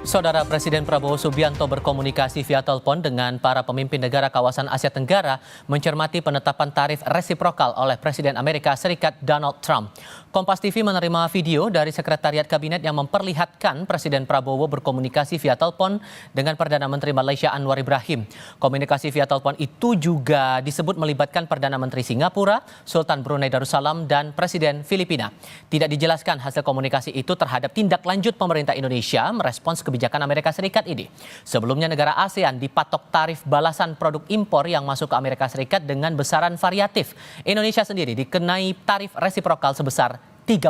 Saudara Presiden Prabowo Subianto berkomunikasi via telepon dengan para pemimpin negara kawasan Asia Tenggara mencermati penetapan tarif resiprokal oleh Presiden Amerika Serikat Donald Trump. Kompas TV menerima video dari Sekretariat Kabinet yang memperlihatkan Presiden Prabowo berkomunikasi via telepon dengan Perdana Menteri Malaysia Anwar Ibrahim. Komunikasi via telepon itu juga disebut melibatkan Perdana Menteri Singapura, Sultan Brunei Darussalam, dan Presiden Filipina. Tidak dijelaskan hasil komunikasi itu terhadap tindak lanjut pemerintah Indonesia merespons kebijakan Amerika Serikat ini. Sebelumnya negara ASEAN dipatok tarif balasan produk impor yang masuk ke Amerika Serikat dengan besaran variatif. Indonesia sendiri dikenai tarif resiprokal sebesar 32%.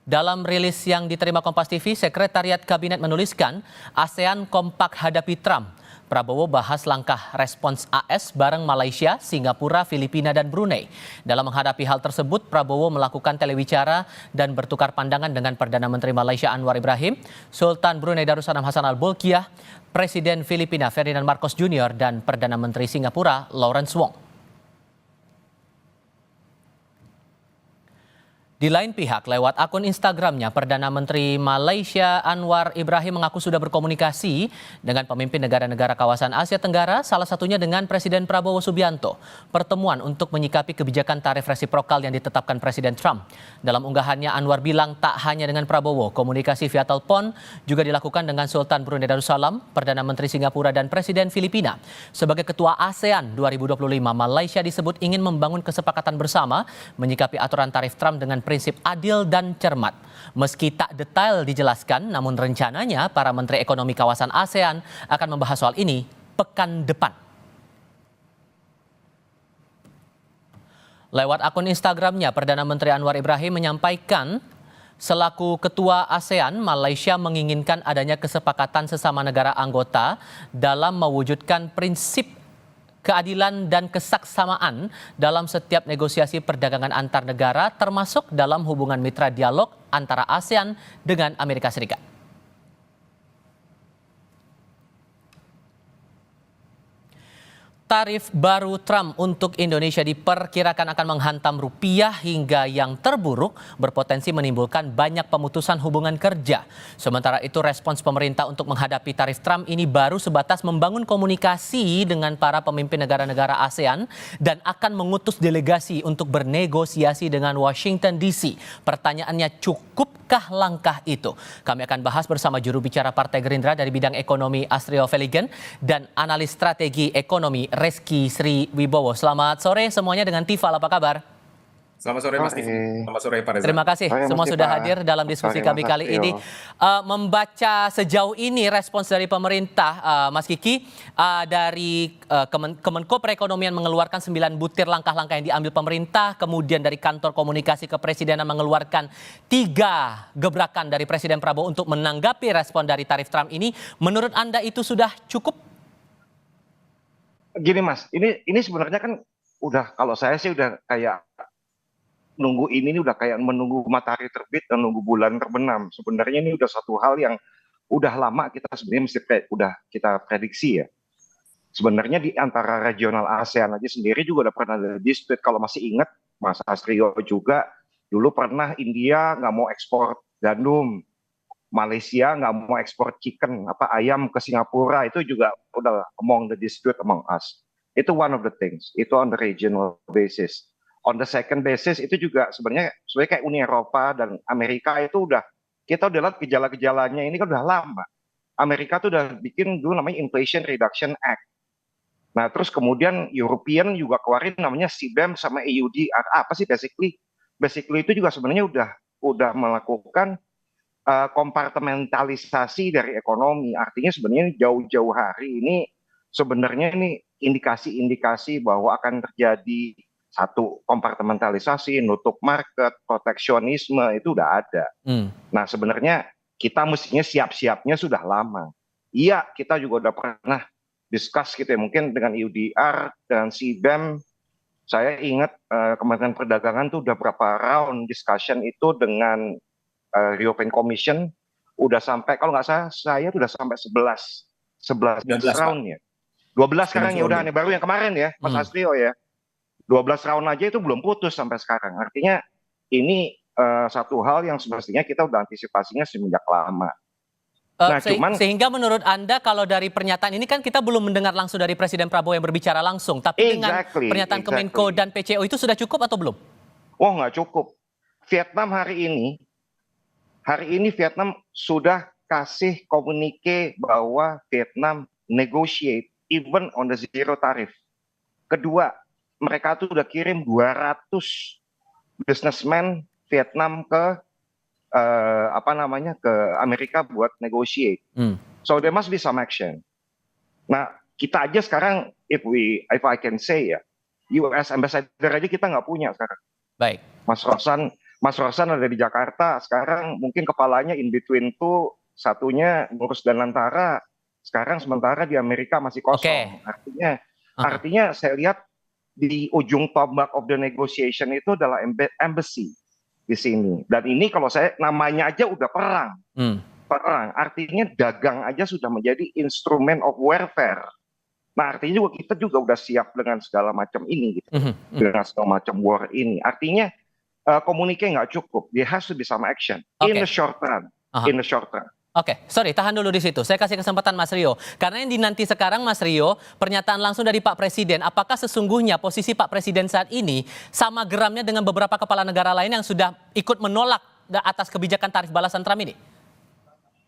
Dalam rilis yang diterima Kompas TV, Sekretariat Kabinet menuliskan ASEAN kompak hadapi Trump. Prabowo bahas langkah respons AS bareng Malaysia, Singapura, Filipina, dan Brunei. Dalam menghadapi hal tersebut, Prabowo melakukan telewicara dan bertukar pandangan dengan Perdana Menteri Malaysia Anwar Ibrahim, Sultan Brunei Darussalam Hassan Al-Bolkiah, Presiden Filipina Ferdinand Marcos Jr., dan Perdana Menteri Singapura Lawrence Wong. Di lain pihak, lewat akun Instagramnya, Perdana Menteri Malaysia Anwar Ibrahim mengaku sudah berkomunikasi dengan pemimpin negara-negara kawasan Asia Tenggara, salah satunya dengan Presiden Prabowo Subianto. Pertemuan untuk menyikapi kebijakan tarif resiprokal yang ditetapkan Presiden Trump. Dalam unggahannya, Anwar bilang tak hanya dengan Prabowo, komunikasi via telepon juga dilakukan dengan Sultan Brunei Darussalam, Perdana Menteri Singapura, dan Presiden Filipina. Sebagai Ketua ASEAN 2025, Malaysia disebut ingin membangun kesepakatan bersama menyikapi aturan tarif Trump dengan prinsip adil dan cermat. Meski tak detail dijelaskan, namun rencananya para menteri ekonomi kawasan ASEAN akan membahas soal ini pekan depan. Lewat akun Instagramnya, Perdana Menteri Anwar Ibrahim menyampaikan, selaku Ketua ASEAN, Malaysia menginginkan adanya kesepakatan sesama negara anggota dalam mewujudkan prinsip keadilan dan kesaksamaan dalam setiap negosiasi perdagangan antar negara, termasuk dalam hubungan mitra dialog antara ASEAN dengan Amerika Serikat. Tarif baru Trump untuk Indonesia diperkirakan akan menghantam rupiah hingga yang terburuk berpotensi menimbulkan banyak pemutusan hubungan kerja. Sementara itu respons pemerintah untuk menghadapi tarif Trump ini baru sebatas membangun komunikasi dengan para pemimpin negara-negara ASEAN dan akan mengutus delegasi untuk bernegosiasi dengan Washington DC. Pertanyaannya, cukupkah langkah itu? Kami akan bahas bersama juru bicara Partai Gerindra dari bidang ekonomi Astrio Feligen dan analis strategi ekonomi Reski Sri Wibowo. Selamat sore semuanya dengan Tifal, apa kabar? Selamat sore Mas Tifal. Selamat sore Pak Reza. Terima kasih semua sudah hadir dalam diskusi kami kali ini. Membaca sejauh ini respons dari pemerintah, Mas Kiki, dari Kemenko Perekonomian mengeluarkan 9 butir langkah-langkah yang diambil pemerintah, kemudian dari kantor komunikasi kepresidenan mengeluarkan 3 gebrakan dari Presiden Prabowo untuk menanggapi respon dari tarif Trump ini. Menurut Anda itu sudah cukup? Gini Mas, ini sebenarnya kan udah, kalau saya sih udah kayak nunggu ini udah kayak menunggu matahari terbit dan nunggu bulan terbenam. Sebenarnya ini udah satu hal yang udah lama kita sebenarnya mesti udah kita prediksi ya. Sebenarnya di antara regional ASEAN aja sendiri juga udah pernah ada dispute. Kalau masih ingat Mas Astrio juga, dulu pernah India nggak mau ekspor gandum, Malaysia nggak mau ekspor ayam ke Singapura, itu juga udah among the dispute among us. Itu one of the things, itu on the regional basis. On the second basis itu juga sebenarnya kayak Uni Eropa dan Amerika itu kita udah lihat gejala-gejalanya ini kan udah lama. Amerika tuh udah bikin dulu namanya Inflation Reduction Act. Nah terus kemudian European juga keluarin namanya CBAM sama EUDR. Apa sih basically? Basically itu juga sebenarnya udah melakukan kompartementalisasi dari ekonomi. Artinya sebenarnya jauh-jauh hari ini sebenarnya ini indikasi-indikasi bahwa akan terjadi satu kompartementalisasi, nutup market, proteksionisme itu udah ada. Nah sebenarnya kita mestinya siap-siapnya sudah lama. Iya, kita juga udah pernah discuss gitu ya, mungkin dengan EUDR dan CBAM. Saya ingat Kementerian Perdagangan tuh udah berapa round discussion itu dengan European Commission, udah sampai, kalau nggak salah saya udah sampai 11 round ya. 12 sekarang ya udah, baru yang kemarin ya Mas Astrio ya. 12 round aja itu belum putus sampai sekarang. Artinya ini satu hal yang semestinya kita udah antisipasinya semenjak lama. Nah, Sehingga menurut Anda kalau dari pernyataan ini kan kita belum mendengar langsung dari Presiden Prabowo yang berbicara langsung, tapi dengan pernyataan Kemenko dan PCO itu sudah cukup atau belum? Oh, nggak cukup. Vietnam hari ini Vietnam sudah kasih komunike bahwa Vietnam negotiate even on the zero tarif. Kedua, mereka tuh udah kirim 200 businessman Vietnam ke ke Amerika buat negotiate. So there must be some action. Nah, kita aja sekarang if I can say ya, US Ambassador aja kita nggak punya sekarang. Baik. Mas Rosan ada di Jakarta, sekarang mungkin kepalanya in between tuh satunya ngurus Danantara, sekarang sementara di Amerika masih kosong. Artinya saya lihat di ujung tombak of the negotiation itu adalah embassy di sini. Dan ini kalau saya namanya aja udah perang. Perang, artinya dagang aja sudah menjadi instrumen of warfare. Nah, artinya juga kita juga udah siap dengan segala macam ini gitu. Dengan segala macam war ini. Artinya komunike nggak cukup. There has to be some action in the short run. In the short run. Oke, sorry, tahan dulu di situ. Saya kasih kesempatan Mas Rio. Karena yang dinanti sekarang Mas Rio, pernyataan langsung dari Pak Presiden. Apakah sesungguhnya posisi Pak Presiden saat ini sama geramnya dengan beberapa kepala negara lain yang sudah ikut menolak atas kebijakan tarif balasan Trump ini?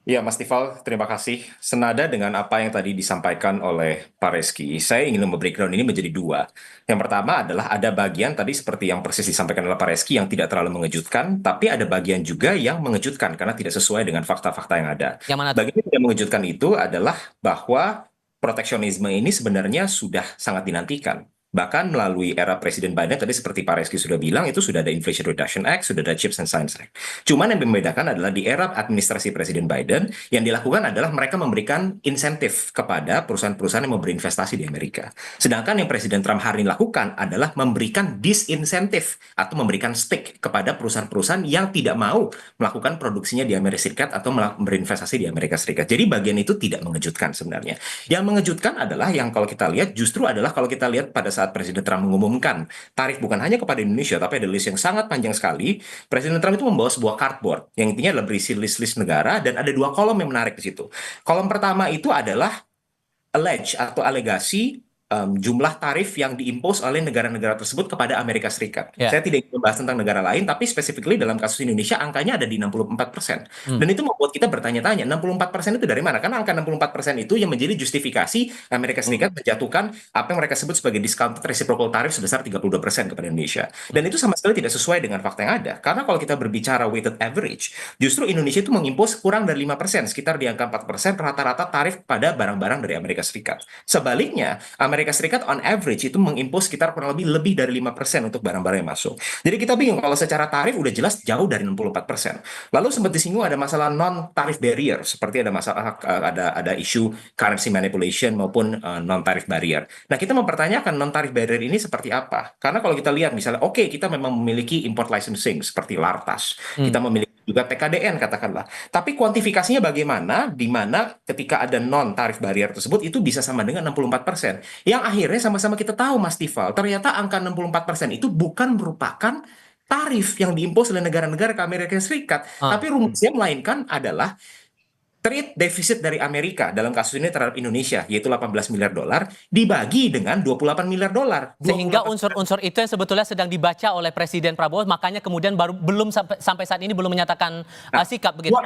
Ya, Mas Tifal, terima kasih. Senada dengan apa yang tadi disampaikan oleh Pak Reski, saya ingin membreakdown ini menjadi dua. Yang pertama adalah ada bagian tadi seperti yang persis disampaikan oleh Pak Reski yang tidak terlalu mengejutkan, tapi ada bagian juga yang mengejutkan karena tidak sesuai dengan fakta-fakta yang ada. Yang mana? Bagian yang tidak mengejutkan itu adalah bahwa proteksionisme ini sebenarnya sudah sangat dinantikan. Bahkan melalui era Presiden Biden, tadi seperti Pak Reski sudah bilang, itu sudah ada Inflation Reduction Act, sudah ada Chips and Science Act. Cuman yang membedakan adalah di era administrasi Presiden Biden, yang dilakukan adalah mereka memberikan insentif kepada perusahaan-perusahaan yang memberi investasi di Amerika. Sedangkan yang Presiden Trump hari ini lakukan adalah memberikan disinsentif atau memberikan stick kepada perusahaan-perusahaan yang tidak mau melakukan produksinya di Amerika Serikat atau berinvestasi di Amerika Serikat. Jadi bagian itu tidak mengejutkan sebenarnya. Yang mengejutkan adalah yang kalau kita lihat justru adalah kalau kita lihat pada saat Presiden Trump mengumumkan tarif bukan hanya kepada Indonesia, tapi ada list yang sangat panjang sekali. Presiden Trump itu membawa sebuah cardboard yang intinya adalah berisi list-list negara dan ada dua kolom yang menarik di situ. Kolom pertama itu adalah allege atau alegasi jumlah tarif yang diimpos oleh negara-negara tersebut kepada Amerika Serikat. Saya tidak ingin membahas tentang negara lain, tapi specifically dalam kasus Indonesia angkanya ada di 64%. Dan itu membuat kita bertanya-tanya, 64% itu dari mana? Karena angka 64% itu yang menjadi justifikasi Amerika Serikat menjatuhkan apa yang mereka sebut sebagai discounted reciprocal tariff sebesar 32% kepada Indonesia. Dan itu sama sekali tidak sesuai dengan fakta yang ada. Karena kalau kita berbicara weighted average, justru Indonesia itu mengimpos kurang dari 5%, sekitar di angka 4% rata-rata tarif pada barang-barang dari Amerika Serikat. Sebaliknya, Amerika Serikat on average itu mengimpos sekitar kurang lebih dari 5% untuk barang-barang yang masuk. Jadi kita bingung kalau secara tarif udah jelas jauh dari 64%. Lalu sempat disinggung ada masalah non-tarif barrier, seperti ada masalah ada isu currency manipulation maupun non-tarif barrier. Nah, kita mempertanyakan non-tarif barrier ini seperti apa? Karena kalau kita lihat misalnya oke, kita memang memiliki import licensing seperti LARTAS. Kita memiliki juga TKDN katakanlah. Tapi kuantifikasinya bagaimana di mana ketika ada non-tarif barrier tersebut itu bisa sama dengan 64%. Yang akhirnya sama-sama kita tahu Mas Tifal, ternyata angka 64% itu bukan merupakan tarif yang diimpos oleh negara-negara ke Amerika Serikat. Tapi rumusnya melainkan adalah trade defisit dari Amerika dalam kasus ini terhadap Indonesia yaitu 18 miliar dolar dibagi dengan 28 miliar dolar. Sehingga unsur-unsur itu yang sebetulnya sedang dibaca oleh Presiden Prabowo, makanya kemudian belum sampai saat ini belum menyatakan sikap begitu.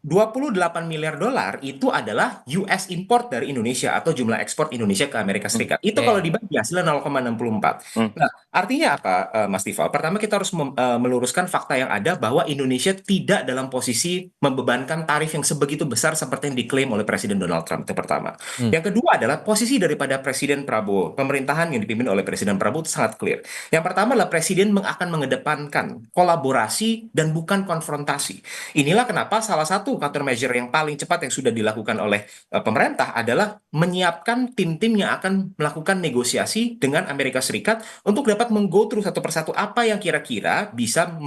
28 miliar dolar itu adalah US import dari Indonesia atau jumlah ekspor Indonesia ke Amerika Serikat. Itu kalau dibagi hasilnya 0,64. Nah, artinya apa Mas Tifal? Pertama kita harus meluruskan fakta yang ada bahwa Indonesia tidak dalam posisi membebankan tarif yang sebegitu besar seperti yang diklaim oleh Presiden Donald Trump. Itu pertama. Yang kedua adalah posisi daripada Presiden Prabowo. Pemerintahan yang dipimpin oleh Presiden Prabowo itu sangat clear. Yang pertama adalah Presiden akan mengedepankan kolaborasi dan bukan konfrontasi. Inilah kenapa salah satu countermeasure yang paling cepat yang sudah dilakukan oleh pemerintah adalah menyiapkan tim-tim yang akan melakukan negosiasi dengan Amerika Serikat untuk dapat meng-go through satu persatu apa yang kira-kira bisa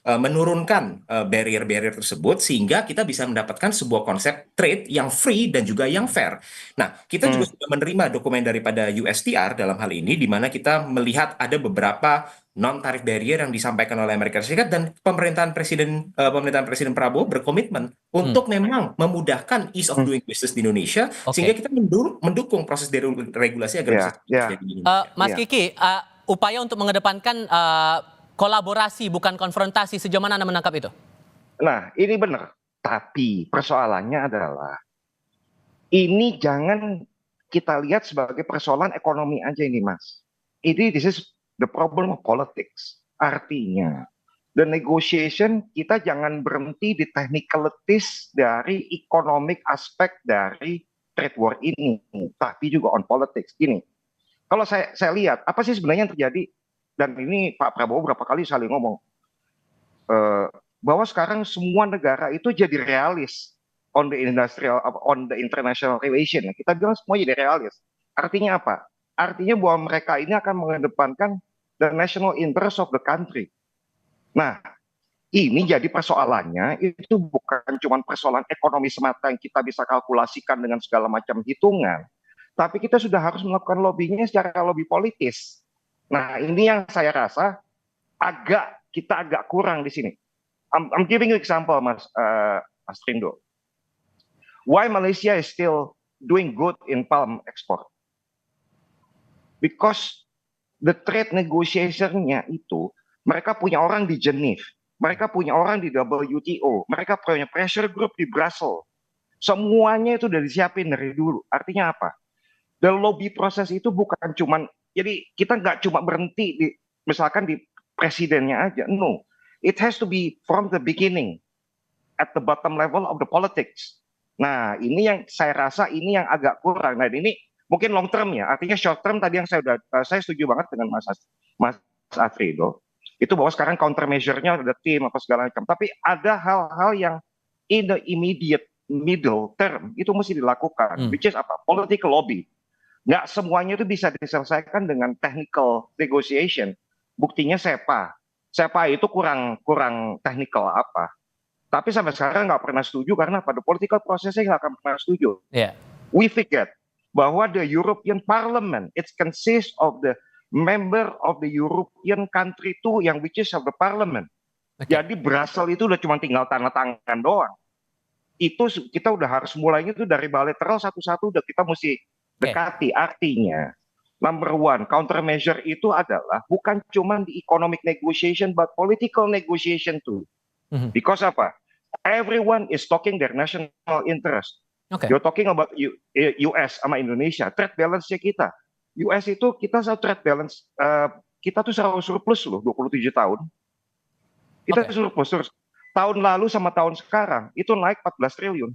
menurunkan barrier-barrier tersebut sehingga kita bisa mendapatkan sebuah konsep trade yang free dan juga yang fair. Nah, kita juga sudah menerima dokumen daripada USTR dalam hal ini di mana kita melihat ada beberapa non tarif barrier yang disampaikan oleh Amerika Serikat, dan pemerintahan Presiden Prabowo berkomitmen untuk memang memudahkan ease of doing business di Indonesia, sehingga Oke. kita mendukung proses deregulasi agar bisa Ya, terjadi di Indonesia. Mas Iya. Kiki, upaya untuk mengedepankan kolaborasi bukan konfrontasi, sejauh mana Anda menangkap itu? Nah, ini benar. Tapi persoalannya adalah ini jangan kita lihat sebagai persoalan ekonomi aja ini, Mas. This is the problem of politics. Artinya, the negotiation kita jangan berhenti di technicalities dari economic aspek dari trade war ini, tapi juga on politics. Gini, kalau saya lihat apa sih sebenarnya yang terjadi, dan ini Pak Prabowo berapa kali saling ngomong bahwa sekarang semua negara itu jadi realis on the international relation. Kita bilang semua jadi realis. Artinya apa? Artinya bahwa mereka ini akan mengedepankan the national interest of the country. Nah, ini jadi persoalannya itu bukan cuma persoalan ekonomi semata yang kita bisa kalkulasikan dengan segala macam hitungan, tapi kita sudah harus melakukan lobbynya secara lobby politis. Nah, ini yang saya rasa kita agak kurang di sini. I'm giving you example, Mas Trindo. Why Malaysia is still doing good in palm export? Because the trade negotiation-nya itu, mereka punya orang di Geneva, mereka punya orang di WTO, mereka punya pressure group di Brussels. Semuanya itu udah disiapin dari dulu. Artinya apa? The lobby proses itu bukan cuman, jadi kita nggak cuma berhenti di, misalkan di presidennya aja. No, it has to be from the beginning, at the bottom level of the politics. Nah, ini yang saya rasa ini yang agak kurang. Nah, ini mungkin long term ya. Artinya short term tadi yang saya setuju banget dengan Mas Afrido. Itu bahwa sekarang countermeasure-nya ada tim apa segala macam. Tapi ada hal-hal yang in the immediate middle term itu mesti dilakukan, which is apa? Political lobby. Nggak semuanya itu bisa diselesaikan dengan technical negotiation. Buktinya SEPA itu kurang technical apa. Tapi sampai sekarang nggak pernah setuju karena pada political prosesnya nggak akan pernah setuju. Yeah. We forget bahwa the European Parliament it consists of the member of the European country too, yang which is of the Parliament. Okay. Jadi Brussels itu udah cuma tinggal tanda tangan doang. Itu kita udah harus mulainya itu dari bilateral satu-satu udah kita mesti dekati. Artinya number one, countermeasure itu adalah bukan cuma di economic negotiation, but political negotiation too. Because apa? Everyone is talking their national interest. Okay. You're talking about US sama Indonesia, trade balance-nya kita. US itu kita satu trade balance, kita tuh selalu surplus loh 27 tahun. Kita surplus terus. Tahun lalu sama tahun sekarang itu naik 14 triliun.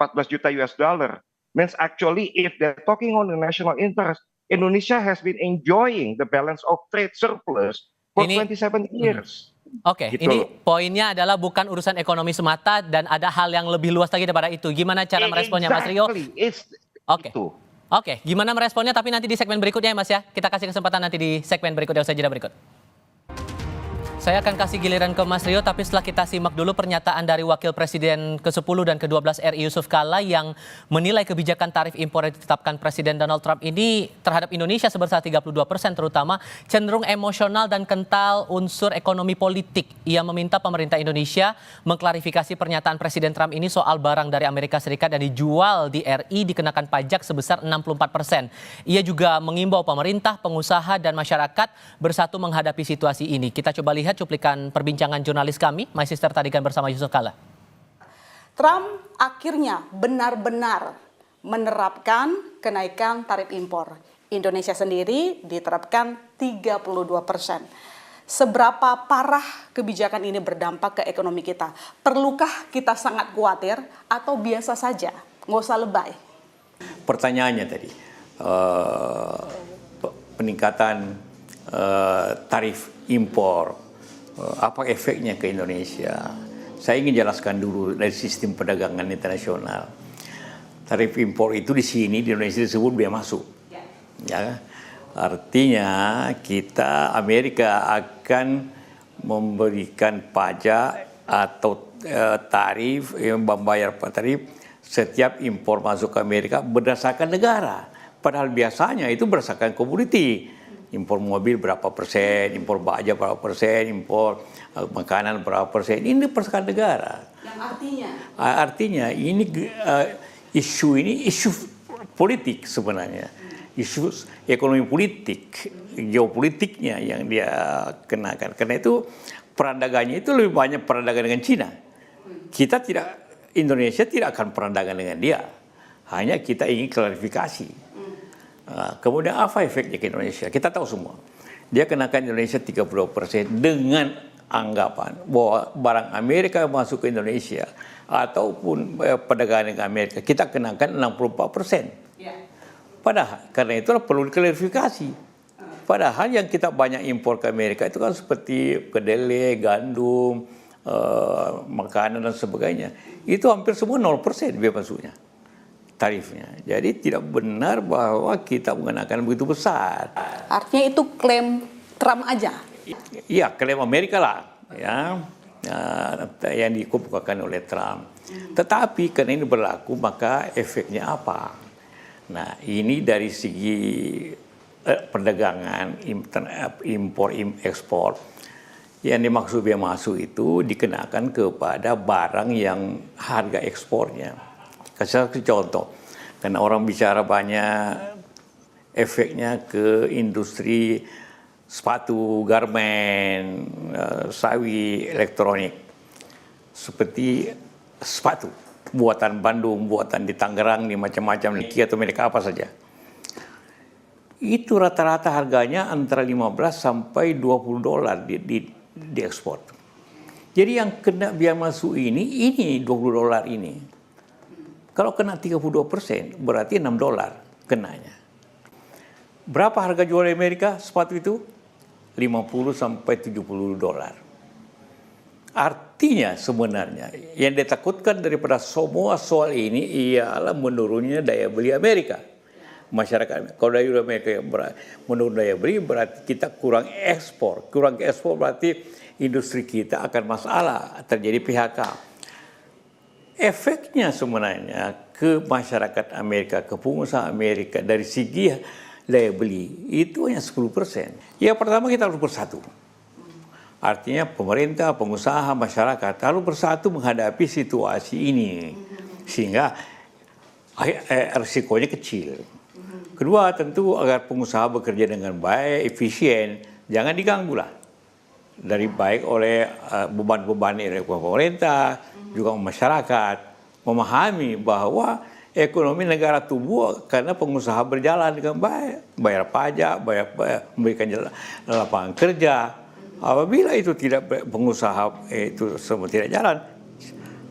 14 juta US dollar. Means actually if they're talking on the national interest, Indonesia has been enjoying the balance of trade surplus for 27 years. Oke, gitu. ini poinnya adalah bukan urusan ekonomi semata dan ada hal yang lebih luas lagi daripada itu. Gimana cara meresponnya, Mas Rio? Oke, gimana meresponnya tapi nanti di segmen berikutnya ya, Mas ya. Kita kasih kesempatan nanti di segmen berikutnya, usai jeda berikut. Saya akan kasih giliran ke Mas Rio, tapi setelah kita simak dulu pernyataan dari Wakil Presiden ke-10 dan ke-12 RI Yusuf Kalla yang menilai kebijakan tarif impor yang ditetapkan Presiden Donald Trump ini terhadap Indonesia sebesar 32% terutama cenderung emosional dan kental unsur ekonomi politik. Ia meminta pemerintah Indonesia mengklarifikasi pernyataan Presiden Trump ini soal barang dari Amerika Serikat yang dijual di RI dikenakan pajak sebesar 64%. Ia juga mengimbau pemerintah, pengusaha, dan masyarakat bersatu menghadapi situasi ini. Kita coba lihat cuplikan perbincangan jurnalis kami, My Sister Tadikan bersama Yusuf Kalla. Trump akhirnya benar-benar menerapkan kenaikan tarif impor. Indonesia sendiri diterapkan 32%. Seberapa parah kebijakan ini berdampak ke ekonomi kita? Perlukah kita sangat khawatir atau biasa saja? Nggak usah lebay. Pertanyaannya tadi, peningkatan tarif impor, apa efeknya ke Indonesia? Saya ingin jelaskan dulu dari sistem perdagangan internasional. Tarif impor itu di sini di Indonesia disebut biaya masuk. Ya, artinya kita Amerika akan memberikan pajak atau tarif yang membayar tarif setiap impor masuk ke Amerika berdasarkan negara. Padahal biasanya itu berdasarkan komoditi. Impor mobil berapa persen, impor baja berapa persen, impor makanan berapa persen. Ini perserikatan negara. Yang artinya Artinya ini isu ini isu politik sebenarnya. Isu ekonomi politik, geopolitiknya yang dia kenakan. Karena itu perang dagangnya itu lebih banyak perang dagang dengan Cina. Indonesia tidak akan perang dagang dengan dia. Hanya kita ingin klarifikasi. Kemudian apa efeknya ke Indonesia? Kita tahu semua. Dia kenakan Indonesia 30% dengan anggapan bahwa barang Amerika yang masuk ke Indonesia ataupun perdagangan dengan Amerika, kita kenakan 64%. ya. Padahal karena itulah perlu diklarifikasi. Padahal yang kita banyak impor ke Amerika itu kan seperti kedelai, gandum, makanan dan sebagainya. Itu hampir semua 0% biaya masuknya. Tarifnya. Jadi tidak benar bahwa kita mengenakan begitu besar. Artinya itu klaim Trump aja. Iya, klaim Amerika lah, ya, yang dikemukakan oleh Trump. Tetapi karena ini berlaku, maka efeknya apa? Nah, ini dari segi perdagangan, impor, ekspor. Yang dimaksud biaya masuk itu dikenakan kepada barang yang harga ekspornya. Kasih contoh, karena orang bicara banyak efeknya ke industri sepatu, garmen, sawi, elektronik. Seperti sepatu, buatan Bandung, buatan di Tangerang, di macam-macam, Nike atau merek apa saja. Itu rata-rata harganya antara 15 sampai $20 di ekspor. Jadi yang kena biaya masuk ini $20 ini. Kalau kena 32%, berarti $6 kenanya. Berapa harga jual di Amerika sepatu itu? 50 sampai $70. Artinya sebenarnya yang ditakutkan daripada semua soal ini ialah menurunnya daya beli Amerika. Masyarakat, kalau daya beli Amerika menurun daya beli berarti kita kurang ekspor. Kurang ekspor berarti industri kita akan masalah, terjadi PHK. Efeknya sebenarnya ke masyarakat Amerika, ke pengusaha Amerika dari segi daya beli itu hanya 10%. Ya pertama kita harus bersatu. Artinya pemerintah, pengusaha, masyarakat harus bersatu menghadapi situasi ini. Sehingga risikonya kecil. Kedua tentu agar pengusaha bekerja dengan baik, efisien, jangan diganggu lah. Dari baik oleh beban-beban oleh pemerintah, juga masyarakat memahami bahwa ekonomi negara tumbuh karena pengusaha berjalan dengan baik, bayar pajak, memberikan lapangan kerja. Apabila itu tidak pengusaha itu semua tidak jalan,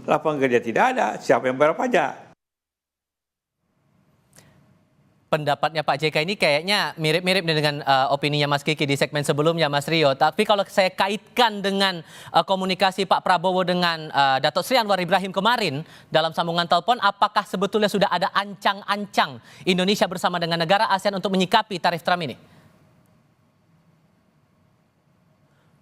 lapangan kerja tidak ada, siapa yang bayar pajak? Pendapatnya Pak JK ini kayaknya mirip-mirip dengan opininya Mas Kiki di segmen sebelumnya, Mas Rio. Tapi kalau saya kaitkan dengan komunikasi Pak Prabowo dengan Datuk Sri Anwar Ibrahim kemarin dalam sambungan telepon, apakah sebetulnya sudah ada ancang-ancang Indonesia bersama dengan negara ASEAN untuk menyikapi tarif Trump ini?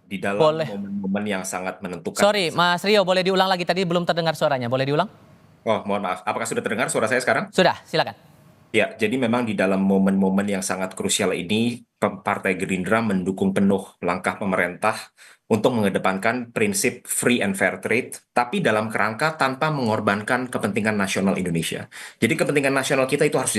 Di dalam momen-momen yang sangat menentukan. Sorry, Mas Rio, boleh diulang lagi? Tadi belum terdengar suaranya. Boleh diulang? Oh, mohon maaf. Apakah sudah terdengar suara saya sekarang? Sudah, silakan. Ya, jadi memang di dalam momen-momen yang sangat krusial ini, Partai Gerindra mendukung penuh langkah pemerintah untuk mengedepankan prinsip free and fair trade, tapi dalam kerangka tanpa mengorbankan kepentingan nasional Indonesia. Jadi kepentingan nasional kita itu harus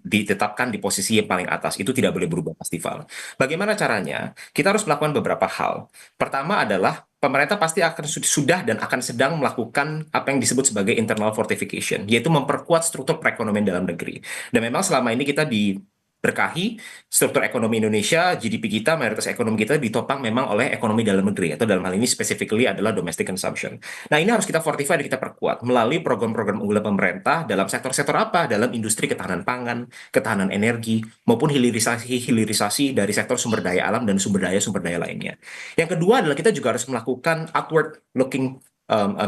ditetapkan di posisi yang paling atas. Itu tidak boleh berubah, Mas Tifal. Bagaimana caranya? Kita harus melakukan beberapa hal. Pertama adalah pemerintah pasti akan sudah dan akan sedang melakukan apa yang disebut sebagai internal fortification, yaitu memperkuat struktur perekonomian dalam negeri. Dan memang selama ini kita diberkahi struktur ekonomi Indonesia, GDP kita, mayoritas ekonomi kita ditopang memang oleh ekonomi dalam negeri, atau dalam hal ini specifically adalah domestic consumption. Nah, ini harus kita fortify dan kita perkuat melalui program-program unggulan pemerintah dalam sektor-sektor apa? Dalam industri ketahanan pangan, ketahanan energi, maupun hilirisasi dari sektor sumber daya alam dan sumber daya lainnya. Yang kedua adalah kita juga harus melakukan outward looking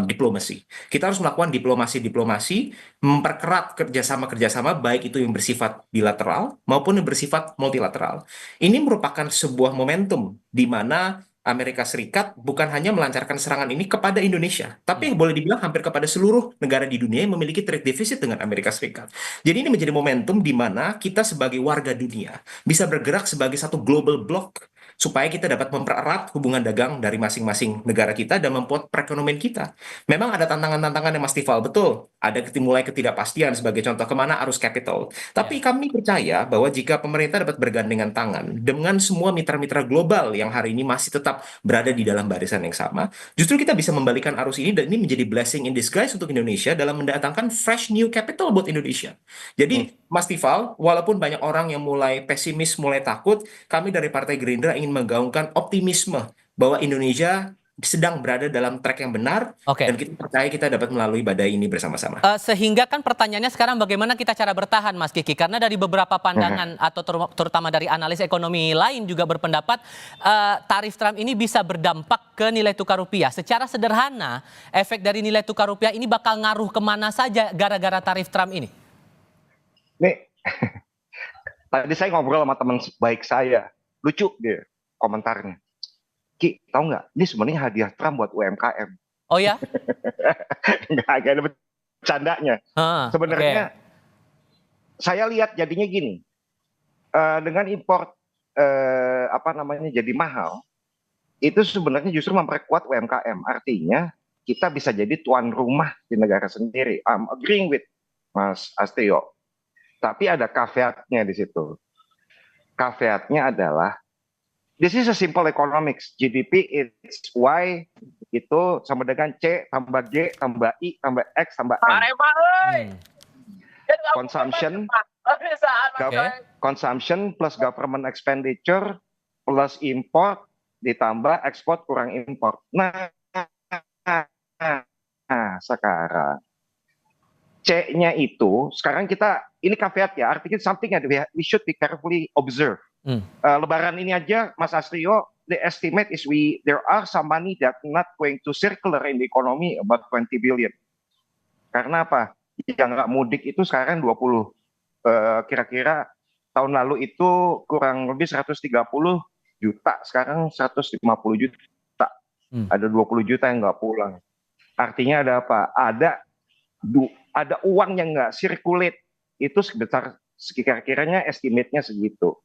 diplomasi. Kita harus melakukan diplomasi, memperkerat kerjasama baik itu yang bersifat bilateral maupun yang bersifat multilateral. Ini merupakan sebuah momentum di mana Amerika Serikat bukan hanya melancarkan serangan ini kepada Indonesia, tapi boleh dibilang hampir kepada seluruh negara di dunia yang memiliki trade deficit dengan Amerika Serikat. Jadi ini menjadi momentum di mana kita sebagai warga dunia bisa bergerak sebagai satu global block supaya kita dapat mempererat hubungan dagang dari masing-masing negara kita dan membuat perekonomian kita. Memang ada tantangan-tantangan yang Mas Tifal, betul. Ada mulai ketidakpastian sebagai contoh kemana arus capital. Tapi kami percaya bahwa jika pemerintah dapat bergandengan tangan dengan semua mitra-mitra global yang hari ini masih tetap berada di dalam barisan yang sama, justru kita bisa membalikan arus ini dan ini menjadi blessing in disguise untuk Indonesia dalam mendatangkan fresh new capital buat Indonesia. Jadi, Mas Tifal, walaupun banyak orang yang mulai pesimis, mulai takut, kami dari Partai Gerindra ingin menggaungkan optimisme bahwa Indonesia sedang berada dalam track yang benar Oke. dan kita percaya kita dapat melalui badai ini bersama-sama. Sehingga kan pertanyaannya sekarang bagaimana kita cara bertahan, Mas Kiki? Karena dari beberapa pandangan atau terutama dari analis ekonomi lain juga berpendapat tarif Trump ini bisa berdampak ke nilai tukar rupiah. Secara sederhana, efek dari nilai tukar rupiah ini bakal ngaruh kemana saja gara-gara tarif Trump ini? Nih, tadi saya ngobrol sama teman baik saya, lucu dia komentarnya. Ki, tahu nggak? Ini sebenarnya hadiah Trump buat UMKM. Oh ya? Nggak ada bercandanya. Sebenarnya saya lihat jadinya gini, dengan import jadi mahal, itu sebenarnya justru memperkuat UMKM. Artinya kita bisa jadi tuan rumah di negara sendiri. I'm agreeing with Mas Astio. Tapi ada caveatnya di situ. Caveatnya adalah this is a simple economics. GDP is Y itu sama dengan C tambah G tambah I tambah X tambah N. Consumption plus government expenditure plus import ditambah ekspor kurang import. Nah, sekarang C-nya itu sekarang kita ini caveat ya, artinya something that we should be carefully observe. Lebaran ini aja, Mas Astrio, the estimate is there are some money that not going to circular in the economy about 20 billion. Karena apa? Yang nggak mudik itu sekarang 20. Kira-kira tahun lalu itu kurang lebih 130 juta, sekarang 150 juta. Ada 20 juta yang nggak pulang. Artinya ada apa? Ada uang yang nggak circulate, itu sebesar kira-kiranya estimate-nya segitu.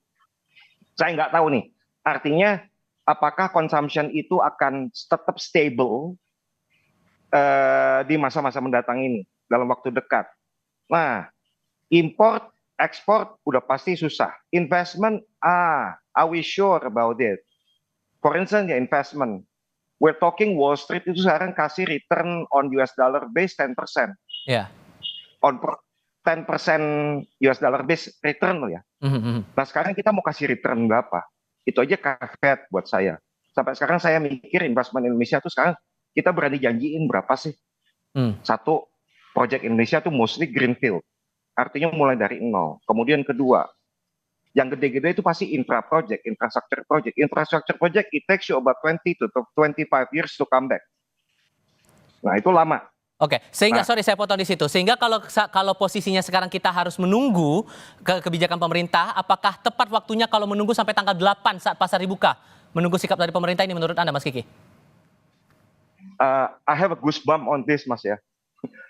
Saya nggak tahu nih, artinya apakah consumption itu akan tetap stable di masa-masa mendatang ini, dalam waktu dekat. Nah, import, ekspor udah pasti susah. Investment, are we sure about it? For instance, ya investment. We're talking Wall Street itu sekarang kasih return on US dollar base 10%. Ya. On 10% US dollar base return loh ya. Nah sekarang kita mau kasih return berapa? Itu aja caveat buat saya. Sampai sekarang saya mikir investment Indonesia tuh sekarang kita berani janjiin berapa sih? Satu, project Indonesia tuh mostly greenfield. Artinya mulai dari nol. Kemudian kedua, yang gede-gede itu pasti infrastructure project. Infrastructure project, it takes you about 20 to 25 years to come back. Nah itu lama. Oke, sehingga sorry saya potong di situ. Sehingga kalau posisinya sekarang kita harus menunggu kebijakan pemerintah, apakah tepat waktunya kalau menunggu sampai tanggal 8 saat pasar dibuka? Menunggu sikap dari pemerintah ini menurut Anda, Mas Kiki? I have a goosebump on this, Mas ya.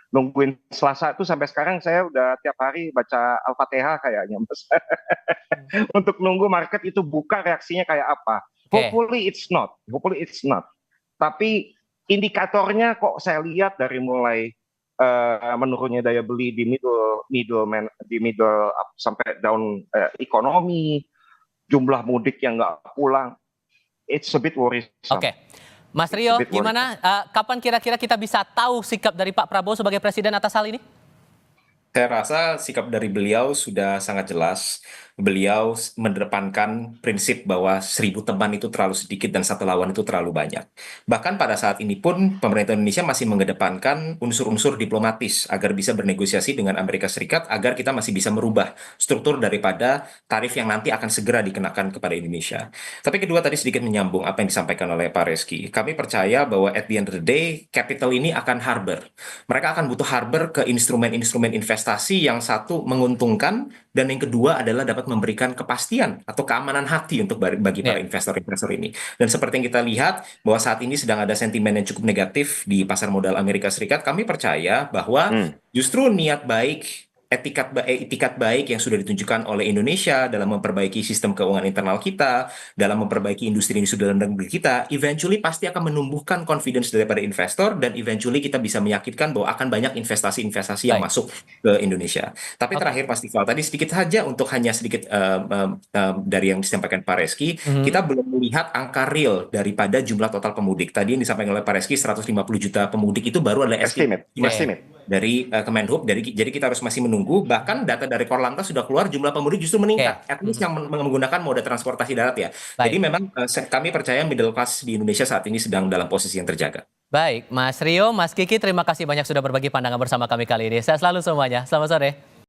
Nungguin Selasa itu sampai sekarang saya udah tiap hari baca Al-Fatihah kayaknya, Mas. Untuk nunggu market itu buka reaksinya kayak apa. Hopefully it's not. Tapi indikatornya kok saya lihat dari mulai menurunnya daya beli di middle up sampai down ekonomi, jumlah mudik yang nggak pulang, it's a bit worrisome. Oke. Mas Rio, gimana? Kapan kira-kira kita bisa tahu sikap dari Pak Prabowo sebagai presiden atas hal ini? Saya rasa sikap dari beliau sudah sangat jelas. Beliau mengedepankan prinsip bahwa 1000 teman itu terlalu sedikit dan 1 lawan itu terlalu banyak. Bahkan pada saat ini pun pemerintah Indonesia masih mengedepankan unsur-unsur diplomatis agar bisa bernegosiasi dengan Amerika Serikat agar kita masih bisa merubah struktur daripada tarif yang nanti akan segera dikenakan kepada Indonesia. Tapi kedua tadi sedikit menyambung apa yang disampaikan oleh Pak Reski. Kami percaya bahwa at the end of the day capital ini akan harbor. Mereka akan butuh harbor ke instrumen-instrumen investasi yang satu menguntungkan dan yang kedua adalah dapat dapat memberikan kepastian atau keamanan hati untuk bagi para investor-investor ini. Dan seperti yang kita lihat bahwa saat ini sedang ada sentimen yang cukup negatif di pasar modal Amerika Serikat, kami percaya bahwa justru niat baik, etikat baik yang sudah ditunjukkan oleh Indonesia dalam memperbaiki sistem keuangan internal kita, dalam memperbaiki industri-industri dalam negeri kita, eventually pasti akan menumbuhkan confidence daripada investor, dan eventually kita bisa meyakinkan bahwa akan banyak investasi-investasi yang masuk ke Indonesia. Tapi terakhir Mas Tifal, tadi sedikit saja untuk hanya sedikit dari yang disampaikan Pak Reski, kita belum melihat angka real daripada jumlah total pemudik. Tadi yang disampaikan oleh Pak Reski 150 juta pemudik itu baru adalah estimate dari Kemenhub, jadi kita harus masih menunggu. Bahkan data dari Korlantas sudah keluar, jumlah pemudik justru meningkat, at least yang menggunakan moda transportasi darat ya. Jadi memang kami percaya middle class di Indonesia saat ini sedang dalam posisi yang terjaga. Baik, Mas Rio, Mas Kiki, terima kasih banyak sudah berbagi pandangan bersama kami kali ini. Sehat selalu semuanya, selamat sore.